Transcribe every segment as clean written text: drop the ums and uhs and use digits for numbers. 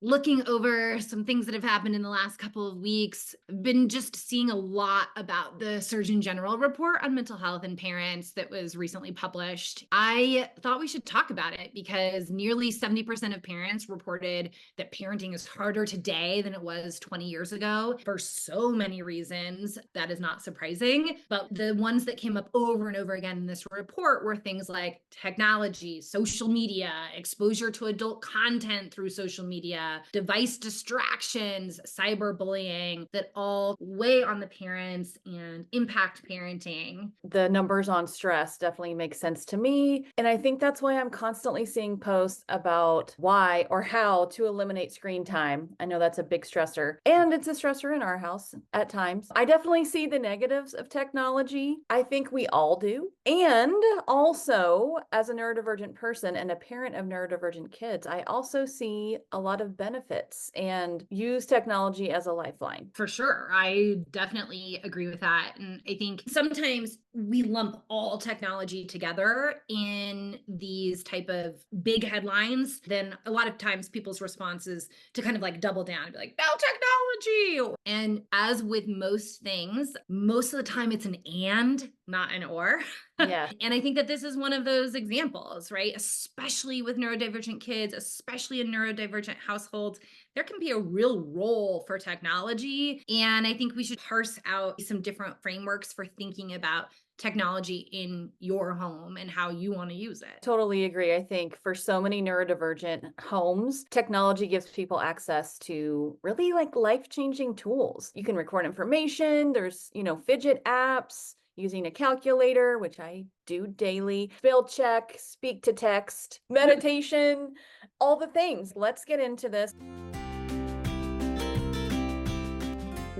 looking over some things that have happened in the last couple of weeks, I've been just seeing a lot about the Surgeon General report on mental health in parents that was recently published. I thought we should talk about it because nearly 70% of parents reported that parenting is harder today than it was 20 years ago for so many reasons. That is not surprising. But the ones that came up over and over again in this report were things like technology, social media, exposure to adult content through social media, device distractions, cyberbullying, that all weigh on the parents and impact parenting. The numbers on stress definitely make sense to me. And I think that's why I'm constantly seeing posts about why or how to eliminate screen time. I know that's a big stressor, and it's a stressor in our house at times. I definitely see the negatives of technology. I think we all do. And also, as a neurodivergent person and a parent of neurodivergent kids, I also see a lot of benefits and use technology as a lifeline. For sure. I definitely agree with that. And I think sometimes we lump all technology together in these type of big headlines. Then a lot of times people's response is to kind of like double down and be like, no technology. And as with most things, most of the time it's an and, not an or. Yeah. And I think that this is one of those examples, right? Especially with neurodivergent kids, especially in neurodivergent households, there can be a real role for technology. And I think we should parse out some different frameworks for thinking about technology in your home and how you want to use it. Totally agree. I think for so many neurodivergent homes, technology gives people access to really like life-changing tools. You can record information, there's, fidget apps, using a calculator, which I do daily, spell check, speak to text, meditation, all the things. Let's get into this.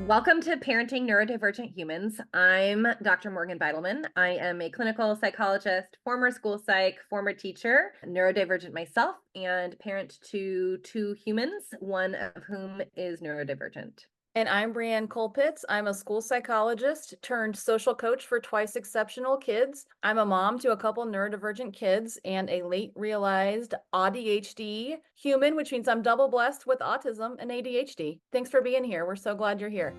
Welcome to Parenting Neurodivergent Humans. I'm Dr. Morgan Beidelman. I am a clinical psychologist, former school psych, former teacher, neurodivergent myself, and parent to 2 humans, one of whom is neurodivergent. And I'm Breann Colpitts. I'm a school psychologist turned social coach for twice exceptional kids. I'm a mom to a couple neurodivergent kids and a late realized ADHD human, which means I'm double blessed with autism and ADHD. Thanks for being here. We're so glad you're here.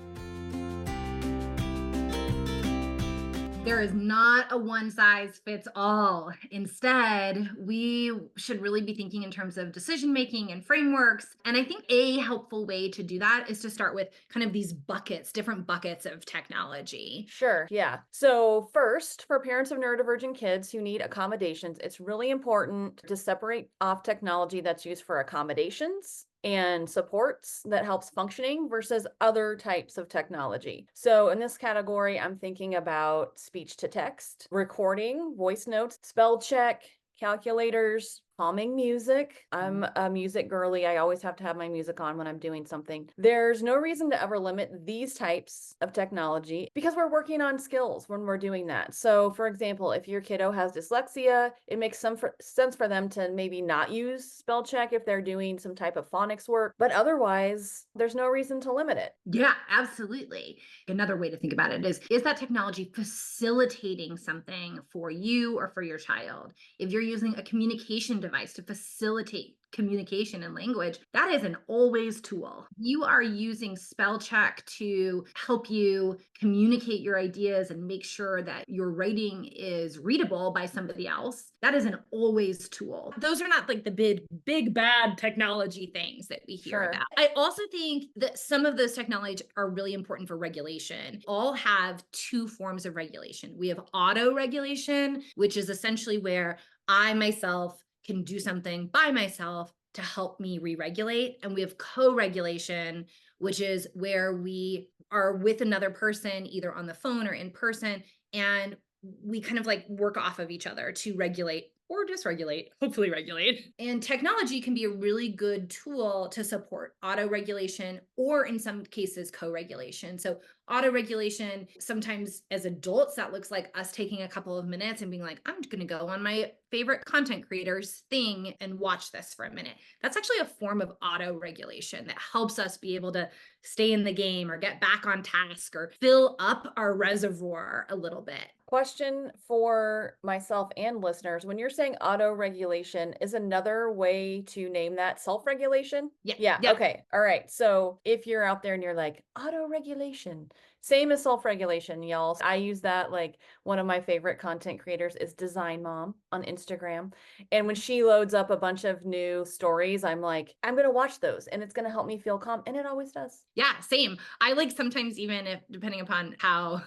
There is not a one size fits all. Instead, we should really be thinking in terms of decision making and frameworks. And I think a helpful way to do that is to start with kind of these buckets, different buckets of technology. Sure. Yeah. So first, for parents of neurodivergent kids who need accommodations, it's really important to separate off technology that's used for accommodations and supports that helps functioning versus other types of technology. So in this category, I'm thinking about speech to text, recording, voice notes, spell check, calculators, calming music. I'm a music girly. I always have to have my music on when I'm doing something. There's no reason to ever limit these types of technology because we're working on skills when we're doing that. So for example, if your kiddo has dyslexia, it makes some sense for them to maybe not use spell check if they're doing some type of phonics work, but otherwise there's no reason to limit it. Yeah, absolutely. Another way to think about it is that technology facilitating something for you or for your child? If you're using a communication device to facilitate communication and language, that is an always tool. You are using spell check to help you communicate your ideas and make sure that your writing is readable by somebody else. That is an always tool. Those are not like the big bad technology things that we hear about. I also think that some of those technologies are really important for regulation. All have 2 forms of regulation. We have auto regulation, which is essentially where I myself can do something by myself to help me re-regulate. And we have co-regulation, which is where we are with another person, either on the phone or in person, and we kind of like work off of each other to regulate or dysregulate, hopefully regulate. And technology can be a really good tool to support auto regulation or in some cases co-regulation. So Auto regulation, sometimes as adults, that looks like us taking a couple of minutes and being like, I'm going to go on my favorite content creators thing and watch this for a minute. That's actually a form of auto regulation that helps us be able to stay in the game or get back on task or fill up our reservoir a little bit. Question for myself and listeners. When you're saying auto regulation, is another way to name that self regulation? Yeah. Yeah. Yeah. Okay. All right. So if you're out there and you're like, auto regulation, same as self regulation, y'all. I use that. Like, one of my favorite content creators is Design Mom on Instagram. And when she loads up a bunch of new stories, I'm like, I'm going to watch those and it's going to help me feel calm. And it always does. Yeah, same. I like sometimes, even if depending upon how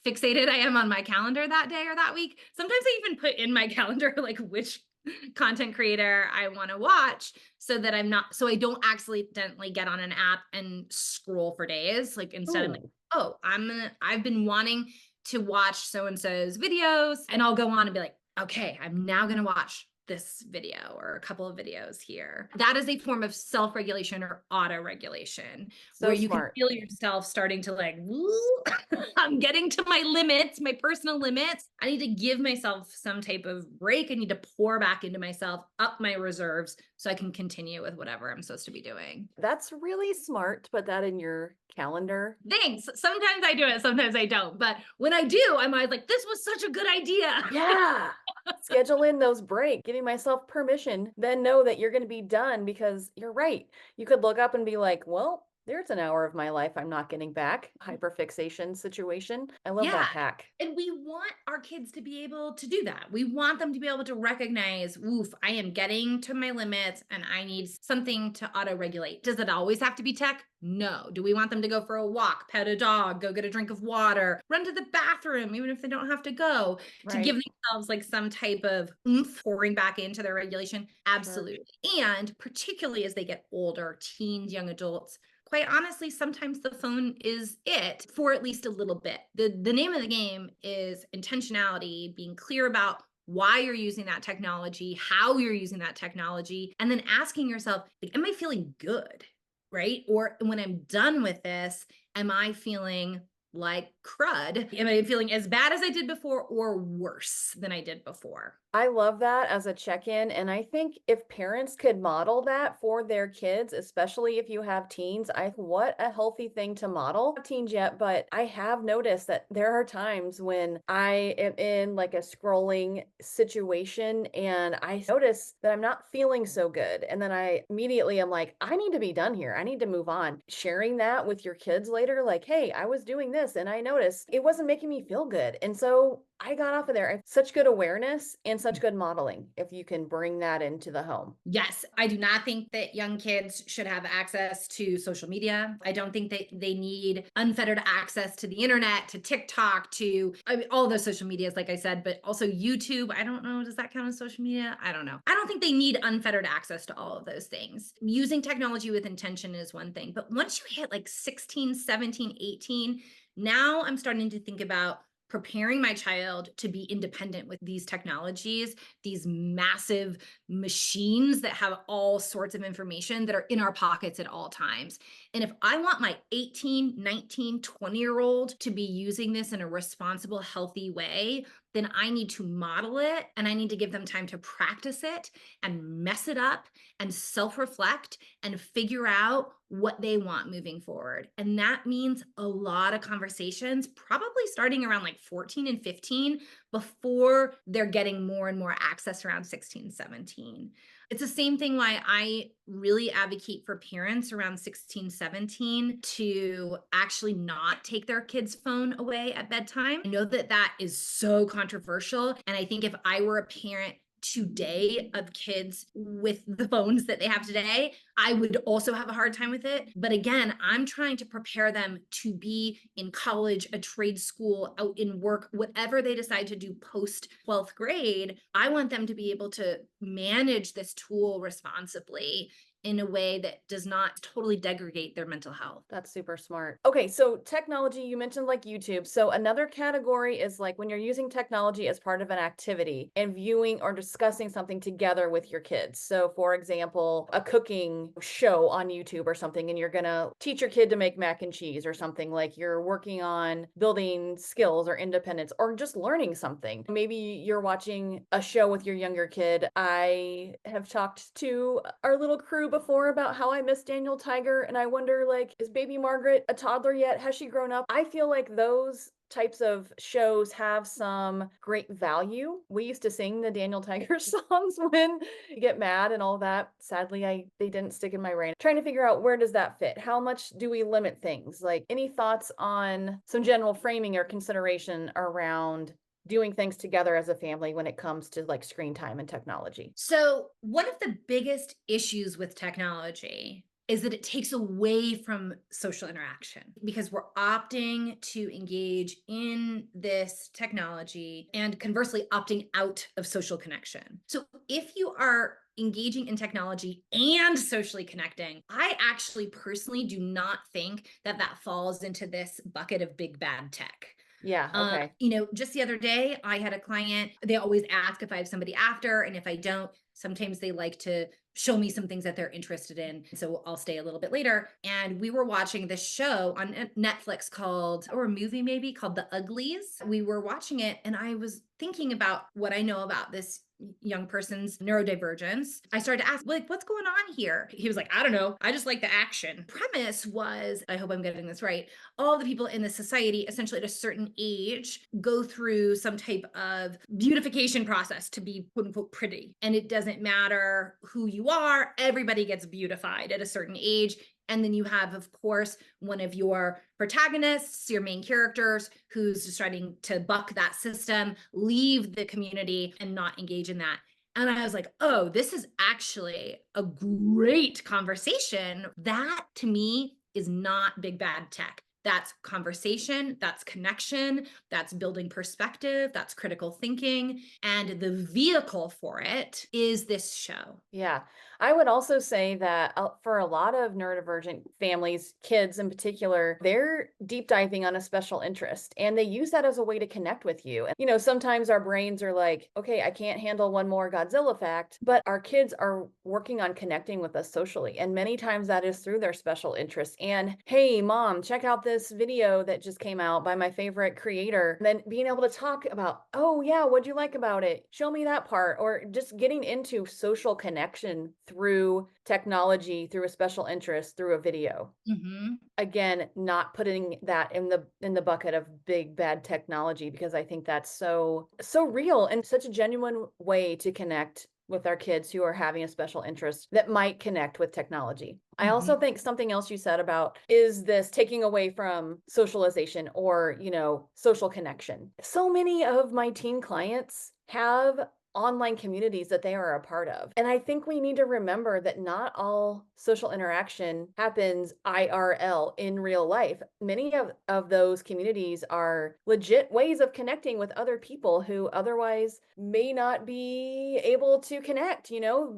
fixated I am on my calendar that day or that week, sometimes I even put in my calendar like which content creator I want to watch so that so I don't accidentally get on an app and scroll for days. Like instead I'm like, Ooh. oh, I've been wanting to watch so and so's videos, and I'll go on and be like, okay, I'm now going to watch this video or a couple of videos here. That is a form of self-regulation or auto-regulation where So you can smart. feel yourself starting to like, I'm getting to my limits, my personal limits. I need to give myself some type of break. I need to pour back into myself, up my reserves so I can continue with whatever I'm supposed to be doing. That's really smart to put that in your calendar. Thanks. Sometimes I do it, sometimes I don't. But when I do, I'm always like, this was such a good idea. Yeah. Schedule in those breaks, giving myself permission, then know that you're going to be done because you're right. You could look up and be like, well, there's an hour of my life I'm not getting back. Hyperfixation situation. I love Yeah. that hack. And we want our kids to be able to do that. We want them to be able to recognize, oof, I am getting to my limits and I need something to auto regulate. Does it always have to be tech? No. Do we want them to go for a walk, pet a dog, go get a drink of water, run to the bathroom, even if they don't have to go, to give Right. themselves like some type of oomph pouring back into their regulation? Sure. Absolutely. And particularly as they get older, teens, young adults, quite honestly, sometimes the phone is it for at least a little bit. The name of the game is intentionality, being clear about why you're using that technology, how you're using that technology, and then asking yourself, like, am I feeling good? Right? Or when I'm done with this, am I feeling like crud? Am I feeling as bad as I did before or worse than I did before? I love that as a check-in, and I think if parents could model that for their kids, especially if you have teens, what a healthy thing to model. I don't have teens yet, but I have noticed that there are times when I am in like a scrolling situation and I notice that I'm not feeling so good. And then I immediately am like, I need to be done here. I need to move on. Sharing that with your kids later, like, hey, I was doing this and I noticed it wasn't making me feel good. And so I got off of there. I have such good awareness and such good modeling if you can bring that into the home. Yes, I do not think that young kids should have access to social media. I don't think that they need unfettered access to the internet, to TikTok, to all those social medias, like I said, but also YouTube. I don't know. Does that count as social media? I don't know. I don't think they need unfettered access to all of those things. Using technology with intention is one thing. But once you hit like 16, 17, 18, now I'm starting to think about preparing my child to be independent with these technologies, these massive machines that have all sorts of information that are in our pockets at all times. And if I want my 18, 19, 20-year-old to be using this in a responsible, healthy way, then I need to model it and I need to give them time to practice it and mess it up and self-reflect and figure out what they want moving forward. And that means a lot of conversations, probably starting around like 14 and 15, before they're getting more and more access around 16, 17. It's the same thing why I really advocate for parents around 16, 17 to actually not take their kids' phone away at bedtime. I know that that is so controversial. And I think if I were a parent today of kids with the phones that they have today, I would also have a hard time with it. But again, I'm trying to prepare them to be in college, a trade school, out in work, whatever they decide to do post 12th grade. I want them to be able to manage this tool responsibly in a way that does not totally degrade their mental health. That's super smart. Okay, so technology, you mentioned like YouTube. So another category is like when you're using technology as part of an activity and viewing or discussing something together with your kids. So for example, a cooking show on YouTube or something, and you're gonna teach your kid to make mac and cheese or something, like you're working on building skills or independence or just learning something. Maybe you're watching a show with your younger kid. I have talked to our little crew before about how I miss Daniel Tiger, and I wonder, like, is baby Margaret a toddler yet? Has she grown up? I feel like those types of shows have some great value. We used to sing the Daniel Tiger songs when you get mad and all that. Sadly, they didn't stick in my brain. Trying to figure out, where does that fit? How much do we limit things? Like, any thoughts on some general framing or consideration around doing things together as a family when it comes to like screen time and technology? So, one of the biggest issues with technology is that it takes away from social interaction because we're opting to engage in this technology and conversely opting out of social connection. So, if you are engaging in technology and socially connecting, I actually personally do not think that that falls into this bucket of big bad tech. Yeah, okay. Just the other day, I had a client, they always ask if I have somebody after, and if I don't, sometimes they like to show me some things that they're interested in. So I'll stay a little bit later. And we were watching this show on Netflix called, or a movie maybe called The Uglies. We were watching it, and I was thinking about what I know about this young person's neurodivergence. I started to ask, like, what's going on here? He was like, I don't know. I just like the action. Premise was, I hope I'm getting this right, all the people in the society, essentially at a certain age, go through some type of beautification process to be quote unquote pretty. And it doesn't matter who you are, everybody gets beautified at a certain age. And then you have, of course, one of your protagonists, your main characters, who's just trying to buck that system, leave the community, and not engage in that. And I was like, oh, this is actually a great conversation. That to me is not big bad tech. That's conversation, that's connection, that's building perspective, that's critical thinking. And the vehicle for it is this show. Yeah. I would also say that for a lot of neurodivergent families, kids in particular, they're deep diving on a special interest and they use that as a way to connect with you. And, sometimes our brains are like, okay, I can't handle one more Godzilla fact, but our kids are working on connecting with us socially. And many times that is through their special interests. And hey, mom, check out this video that just came out by my favorite creator. And then being able to talk about, oh, yeah, what'd you like about it? Show me that part. Or just getting into social connection through technology, through a special interest, through a video. Mm-hmm. Again, not putting that in the bucket of big bad technology, because I think that's so real and such a genuine way to connect with our kids who are having a special interest that might connect with technology. I Mm-hmm. also think something else you said about, is this taking away from socialization or, social connection? So many of my teen clients have online communities that they are a part of. And I think we need to remember that not all social interaction happens IRL in real life. Many of those communities are legit ways of connecting with other people who otherwise may not be able to connect,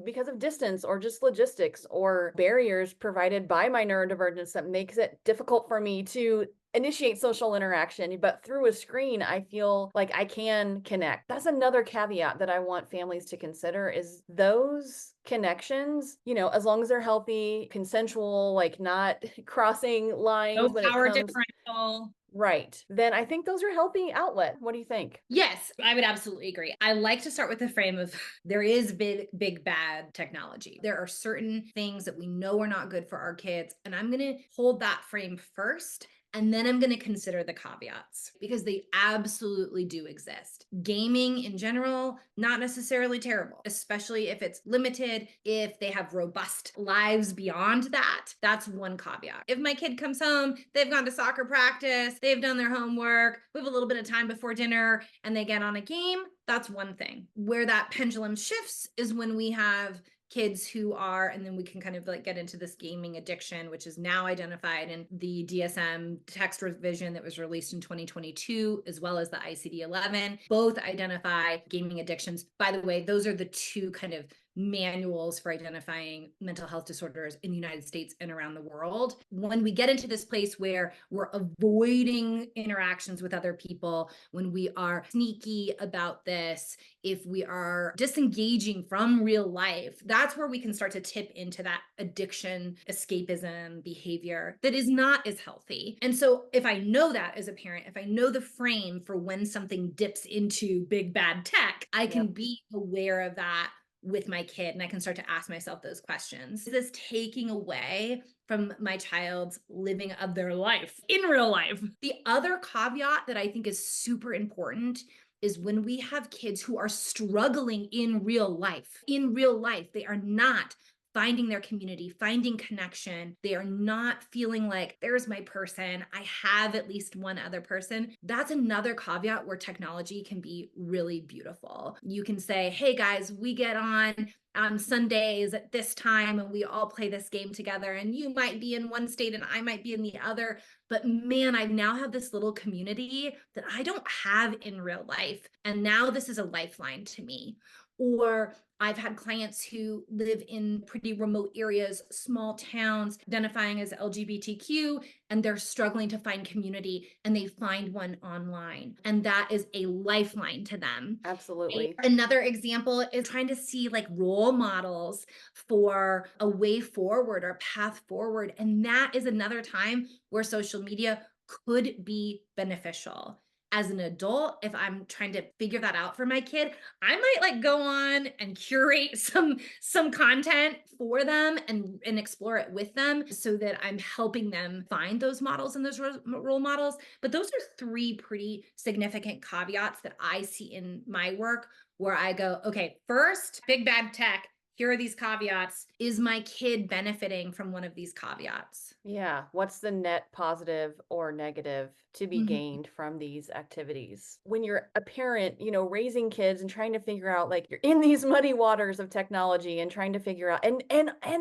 because of distance or just logistics or barriers provided by my neurodivergence that makes it difficult for me to initiate social interaction, but through a screen, I feel like I can connect. That's another caveat that I want families to consider, is those connections, as long as they're healthy, consensual, like not crossing No lines when it power comes. differential. Right. Then I think those are healthy outlet. What do you think? Yes, I would absolutely agree. I like to start with the frame of there is big bad technology. There are certain things that we know are not good for our kids. And I'm going to hold that frame first. And then I'm going to consider the caveats because they absolutely do exist. Gaming in general, not necessarily terrible, especially if it's limited, if they have robust lives beyond that. That's one caveat. If my kid comes home, they've gone to soccer practice, they've done their homework, we have a little bit of time before dinner, and they get on a game, that's one thing. Where that pendulum shifts is when we have kids who are, and then we can kind of like get into this gaming addiction, which is now identified in the DSM text revision that was released in 2022, as well as the ICD-11. Both identify gaming addictions. By the way, those are the two kind of manuals for identifying mental health disorders in the United States and around the world. When we get into this place where we're avoiding interactions with other people, when we are sneaky about this, if we are disengaging from real life, that's where we can start to tip into that addiction, escapism behavior that is not as healthy. And so if I know that as a parent, if I know the frame for when something dips into big bad tech, I can Yep. be aware of that with my kid, and I can start to ask myself those questions. Is this taking away from my child's living of their life in real life? The other caveat that I think is super important is when we have kids who are struggling in real life. In real life, they are not finding their community, finding connection. They are not feeling like there's my person. I have at least one other person. That's another caveat where technology can be really beautiful. You can say, hey guys, we get on Sundays at this time and we all play this game together. And you might be in one state and I might be in the other. But man, I now have this little community that I don't have in real life. And now this is a lifeline to me. Or I've had clients who live in pretty remote areas, small towns, identifying as LGBTQ, and they're struggling to find community and they find one online. And that is a lifeline to them. Absolutely. Another example is trying to see like role models for a way forward or path forward. And that is another time where social media could be beneficial. As an adult, if I'm trying to figure that out for my kid, I might like go on and curate some content for them and explore it with them so that I'm helping them find those models and those role models. But those are three pretty significant caveats that I see in my work where I go, okay, first, big bad tech. Here are these caveats. Is my kid benefiting from one of these caveats? Yeah. What's the net positive or negative to be Mhm. gained from these activities? When you're a parent, raising kids and trying to figure out like you're in these muddy waters of technology and trying to figure out and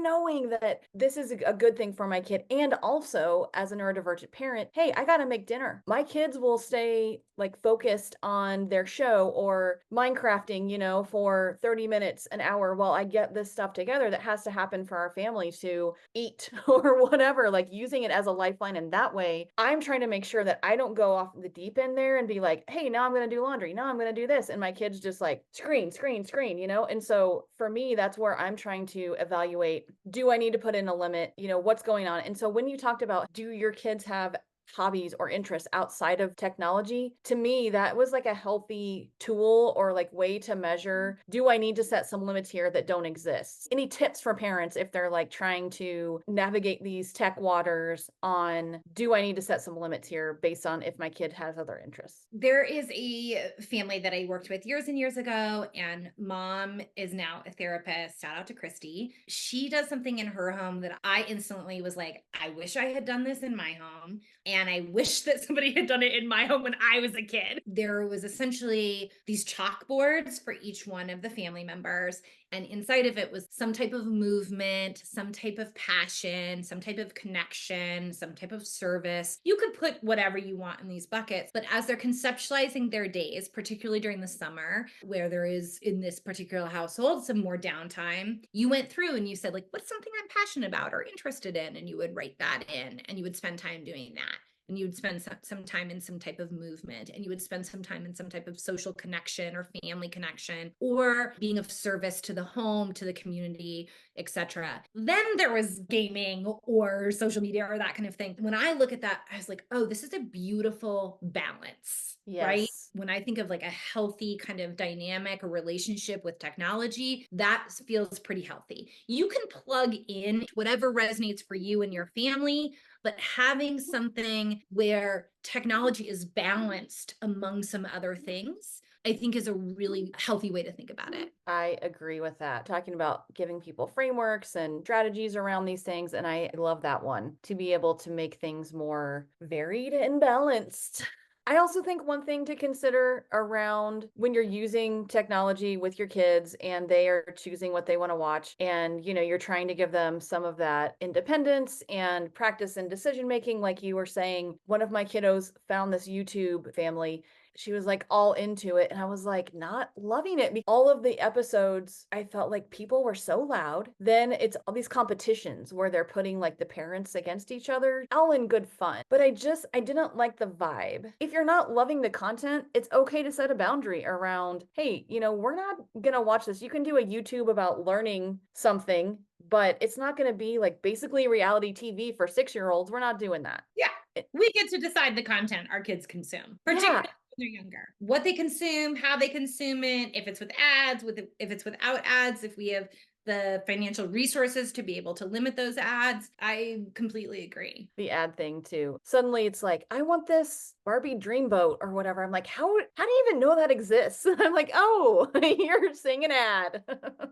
knowing that this is a good thing for my kid. And also as a neurodivergent parent, hey, I gotta make dinner. My kids will stay like focused on their show or Minecrafting, for 30 minutes, an hour while I get this stuff together that has to happen for our family to eat or whatever, like using it as a lifeline. And that way, I'm trying to make sure that I don't go off the deep end there and be like, hey, now I'm going to do laundry. Now I'm going to do this. And my kids just like screen, screen, screen, And so for me, that's where I'm trying to evaluate, do I need to put in a limit? What's going on? And so when you talked about, do your kids have hobbies or interests outside of technology, to me that was like a healthy tool or like way to measure, do I need to set some limits here that don't exist? Any tips for parents if they're like trying to navigate these tech waters on, do I need to set some limits here based on if my kid has other interests? There is a family that I worked with years and years ago, and mom is now a therapist. Shout out to Christy. She does something in her home that I instantly was like, I wish I had done this in my home. And I wish that somebody had done it in my home when I was a kid. There was essentially these chalkboards for each one of the family members. And inside of it was some type of movement, some type of passion, some type of connection, some type of service. You could put whatever you want in these buckets. But as they're conceptualizing their days, particularly during the summer, where there is in this particular household some more downtime, you went through and you said, like, what's something I'm passionate about or interested in? And you would write that in and you would spend time doing that. And you would spend some time in some type of movement, and you would spend some time in some type of social connection or family connection or being of service to the home, to the community, etc. Then there was gaming or social media or that kind of thing. When I look at that, I was like, oh, this is a beautiful balance. Right. Yes. When I think of like a healthy kind of dynamic or relationship with technology, that feels pretty healthy. You can plug in whatever resonates for you and your family, but having something where technology is balanced among some other things, I think is a really healthy way to think about it. I agree with that. Talking about giving people frameworks and strategies around these things. And I love that one, to be able to make things more varied and balanced. I also think one thing to consider around when you're using technology with your kids and they are choosing what they want to watch, and you're trying to give them some of that independence and practice in decision making, like you were saying. One of my kiddos found this YouTube family, She was like all into it. And I was like, not loving it. All of the episodes, I felt like people were so loud. Then it's all these competitions where they're putting like the parents against each other, all in good fun. But I didn't like the vibe. If you're not loving the content, it's okay to set a boundary around, hey, we're not going to watch this. You can do a YouTube about learning something, but it's not going to be like basically reality TV for 6-year-olds. We're not doing that. Yeah. We get to decide the content our kids consume, particularly Yeah. when they're younger. What they consume, how they consume it, if it's with ads, if it's without ads, if we have the financial resources to be able to limit those ads. I completely agree. The ad thing too. Suddenly it's like, I want this Barbie Dreamboat or whatever. I'm like, how do you even know that exists? I'm like, oh, you're seeing an ad.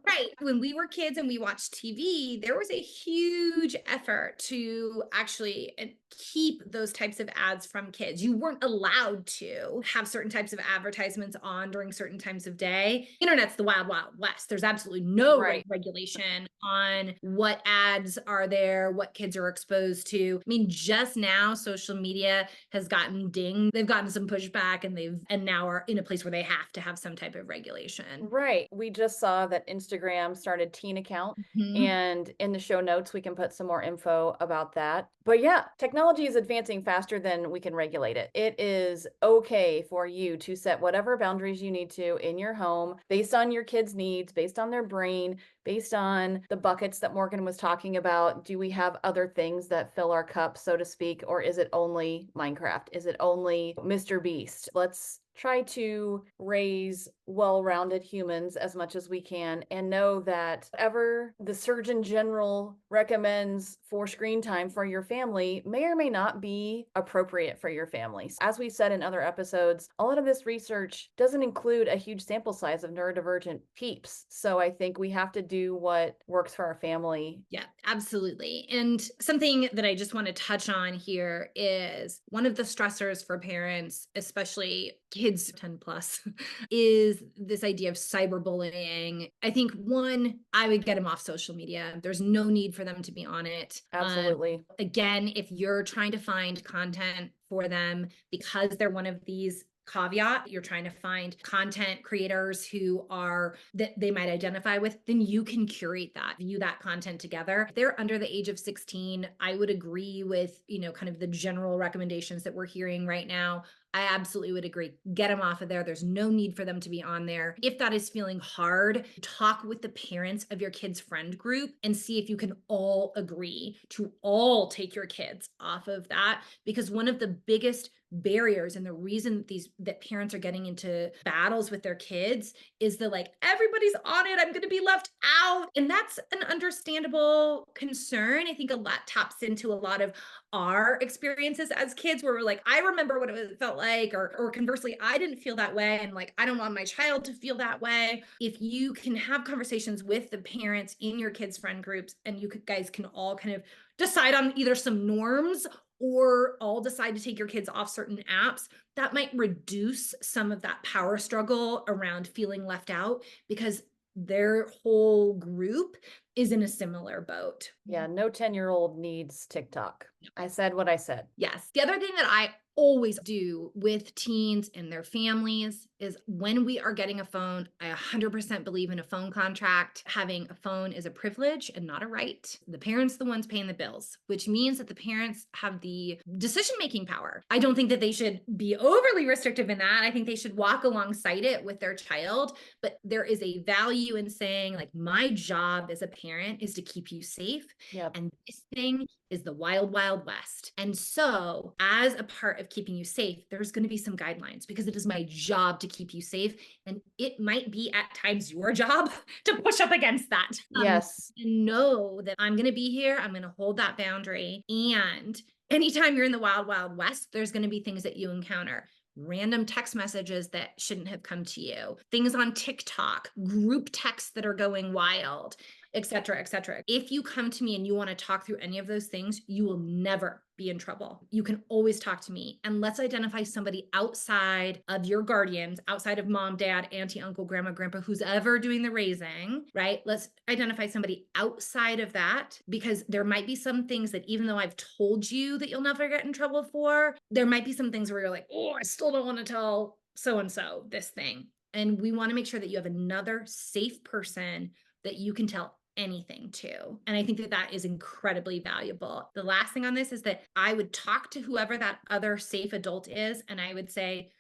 Right. When we were kids and we watched TV, there was a huge effort to actually keep those types of ads from kids. You weren't allowed to have certain types of advertisements on during certain times of day. Internet's the wild, wild west. There's absolutely no Right. regulation on what ads are there, what kids are exposed to. I mean, just now social media has gotten dinged. They've gotten some pushback and now are in a place where they have to have some type of regulation. Right. We just saw that Instagram started teen account, Mhm. and in the show notes we can put some more info about that. But yeah, technology is advancing faster than we can regulate it. It is okay for you to set whatever boundaries you need to in your home based on your kids' needs, based on their brain, based on the buckets that Morgan was talking about. Do we have other things that fill our cup, so to speak, or is it only Minecraft? Is it only Mr. Beast? Let's try to raise well-rounded humans as much as we can and know that whatever the Surgeon General recommends for screen time for your family may or may not be appropriate for your family. As we said in other episodes, a lot of this research doesn't include a huge sample size of neurodivergent peeps. So I think we have to do what works for our family. Yeah, absolutely. And something that I just want to touch on here is one of the stressors for parents, especially kids 10 plus, is this idea of cyberbullying. I think one, I would get them off social media. There's no need for them to be on it. Absolutely. Again, if you're trying to find content for them because they're one of these caveat, you're trying to find content creators who are that they might identify with, then you can curate that, view that content together. If they're under the age of 16, I would agree with, kind of the general recommendations that we're hearing right now. I absolutely would agree. Get them off of there. There's no need for them to be on there. If that is feeling hard, talk with the parents of your kids' friend group and see if you can all agree to all take your kids off of that. Because one of the biggest barriers and the reason that parents are getting into battles with their kids is the like, everybody's on it, I'm going to be left out. And that's an understandable concern. I think a lot taps into a lot of our experiences as kids where we're like, I remember what it felt like, or conversely, I didn't feel that way. And like, I don't want my child to feel that way. If you can have conversations with the parents in your kids' friend groups and guys can all kind of decide on either some norms or all decide to take your kids off certain apps, that might reduce some of that power struggle around feeling left out because their whole group is in a similar boat. Yeah, no 10-year-old needs TikTok. I said what I said. Yes. The other thing that I always do with teens and their families is when we are getting a phone, I 100% believe in a phone contract. Having a phone is a privilege and not a right. The parents, the ones paying the bills, which means that the parents have the decision-making power. I don't think that they should be overly restrictive in that. I think they should walk alongside it with their child, but there is a value in saying like, my job as a parent is to keep you safe. Yep. And this thing is the wild, wild west. And so as a part of keeping you safe, there's going to be some guidelines because it is my job to keep you safe. And it might be at times your job to push up against that. Yes. And know that I'm going to be here. I'm going to hold that boundary. And anytime you're in the wild, wild west, there's going to be things that you encounter. Random text messages that shouldn't have come to you, things on TikTok, group texts that are going wild, et cetera, et cetera. If you come to me and you want to talk through any of those things, you will never be in trouble. You can always talk to me, and let's identify somebody outside of your guardians, outside of mom, dad, auntie, uncle, grandma, grandpa, who's ever doing the raising, right? Let's identify somebody outside of that, because there might be some things that even though I've told you that you'll never get in trouble for, there might be some things where you're like, oh, I still don't want to tell so and so this thing. And we want to make sure that you have another safe person that you can tell anything to. And I think that that is incredibly valuable. The last thing on this is that I would talk to whoever that other safe adult is, and I would say,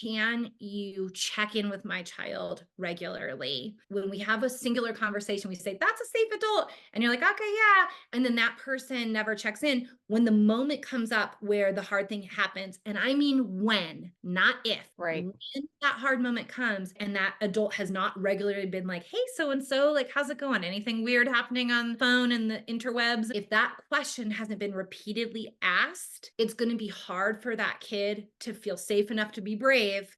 can you check in with my child regularly? When we have a singular conversation, we say, that's a safe adult. And you're like, okay, yeah. And then that person never checks in. When the moment comes up where the hard thing happens, and I mean when, not if, Right. when that hard moment comes and that adult has not regularly been like, hey, so and so, like, how's it going? Anything weird happening on the phone and the interwebs? If that question hasn't been repeatedly asked, it's going to be hard for that kid to feel safe enough to be brave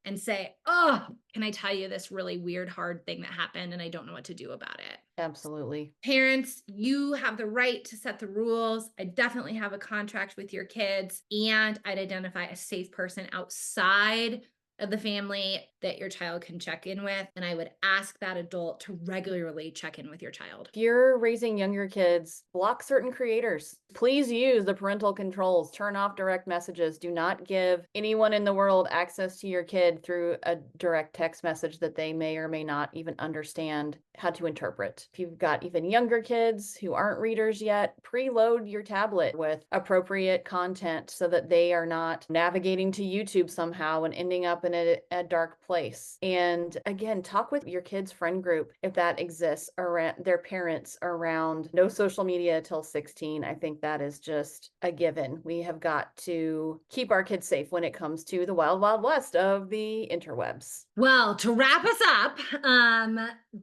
and say, oh, can I tell you this really weird, hard thing that happened and I don't know what to do about it? Absolutely. Parents, you have the right to set the rules. I definitely have a contract with your kids, and I'd identify a safe person outside of the family that your child can check in with. And I would ask that adult to regularly check in with your child. If you're raising younger kids, block certain creators. Please use the parental controls. Turn off direct messages. Do not give anyone in the world access to your kid through a direct text message that they may or may not even understand how to interpret. If you've got even younger kids who aren't readers yet, preload your tablet with appropriate content so that they are not navigating to YouTube somehow and ending up in a dark place. And again, talk with your kids' friend group if that exists around their parents around no social media till 16. I think that is just a given. We have got to keep our kids safe when it comes to the wild, wild west of the interwebs. Well, to wrap us up,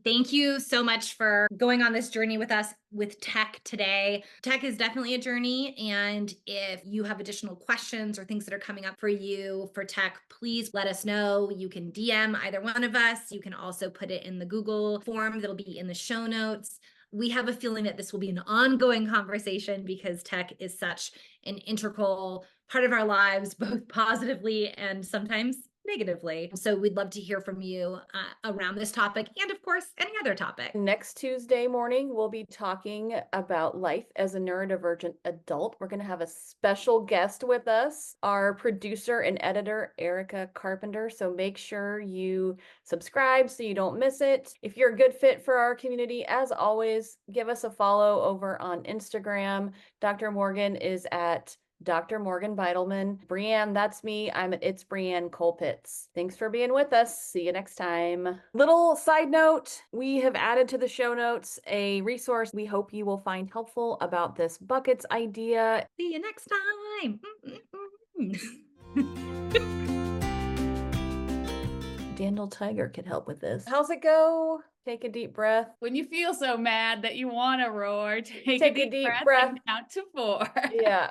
thank you so much for going on this journey with us with tech today. Tech is definitely a journey. And if you have additional questions or things that are coming up for you for tech, please let us know. You can DM either one of us. You can also put it in the Google form that'll be in the show notes. We have a feeling that this will be an ongoing conversation because tech is such an integral part of our lives, both positively and sometimes negatively. So we'd love to hear from you around this topic and, of course, any other topic. Next Tuesday morning, we'll be talking about life as a neurodivergent adult. We're going to have a special guest with us, our producer and editor, Erica Carpenter. So make sure you subscribe so you don't miss it. If you're a good fit for our community, as always, give us a follow over on Instagram. Dr. Morgan is at Dr. Morgan Beidelman. Breann, that's me. I'm at It's Breann Colpitts. Thanks for being with us. See you next time. Little side note, we have added to the show notes a resource we hope you will find helpful about this buckets idea. See you next time. Daniel Tiger could help with this. How's it go? Take a deep breath. When you feel so mad that you want to roar, take Take a deep breath breath. and count to 4. Yeah.